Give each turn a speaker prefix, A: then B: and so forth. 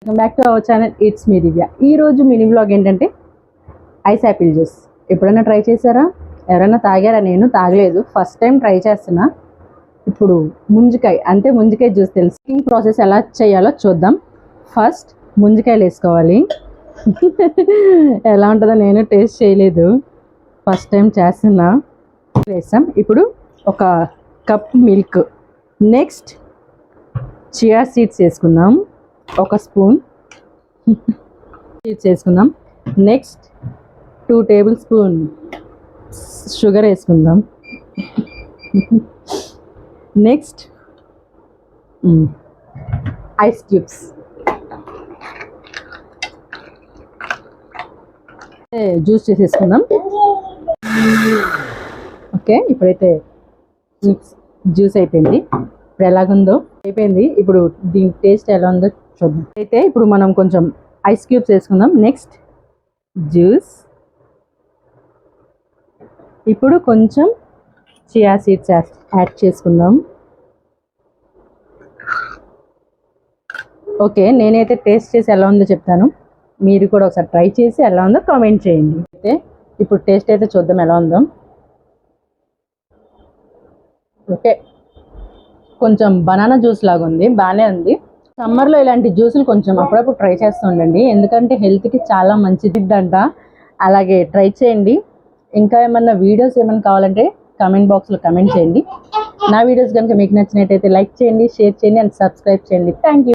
A: Welcome back to our channel it's me Divya. ఈరోజు mini blog ఏంటంటే ice apple juice. ఎప్పుడైనా try చేశారా? ఎవరైనా తాగారా? నేను తాగలేదు, ఫస్ట్ టైం ట్రై చేస్తున్నా. ఇప్పుడు ముంజికాయ జ్యూస్ తెలుసు. ప్రాసెస్ ఎలా చేయాలో చూద్దాం. ఫస్ట్ ముంజికాయలు వేసుకోవాలి. ఎలా ఉంటుందో నేను టేస్ట్ చేయలేదు, ఫస్ట్ టైం చేస్తున్నా. వేసాం. ఇప్పుడు ఒక cup milk, next chia seeds వేసుకుందాం, ఒక స్పూన్ సీడ్స్ వేసుకుందాం. నెక్స్ట్ 2 టేబుల్ స్పూన్ షుగర్ వేసుకుందాం. Next ice cubes. జ్యూస్ చేసేసుకుందాం. ఓకే, ఇప్పుడైతే జ్యూస్ అయిపోయింది. ఇప్పుడు ఎలాగుందో అయిపోయింది. ఇప్పుడు దీని టేస్ట్ ఎలా ఉందో చూద్దాం. అయితే ఇప్పుడు మనం కొంచెం ఐస్ క్యూబ్స్ వేసుకుందాం. Next juice. ఇప్పుడు కొంచెం చియా సీడ్స్ యాడ్ చేసుకుందాం. ఓకే, నేనైతే టేస్ట్ చేసి ఎలా ఉందో చెప్తాను, మీరు కూడా ఒకసారి ట్రై చేసి ఎలా ఉందో కామెంట్ చేయండి. అయితే ఇప్పుడు టేస్ట్ అయితే చూద్దాం ఎలా ఉందో. ఓకే, కొంచెం బనానా జ్యూస్ లాగా ఉంది, బాగానే ఉంది. సమ్మర్లో ఇలాంటి జ్యూసులు కొంచెం అప్పుడప్పుడు ట్రై చేస్తూ ఉండండి, ఎందుకంటే హెల్త్కి చాలా మంచిదిద్దంట. అలాగే ట్రై చేయండి. ఇంకా ఏమన్నా వీడియోస్ ఏమైనా కావాలంటే కామెంట్ బాక్స్లో కామెంట్ చేయండి. నా వీడియోస్ కనుక మీకు నచ్చినట్టయితే లైక్ చేయండి, షేర్ చేయండి అండ్ సబ్స్క్రైబ్ చేయండి. Thank you.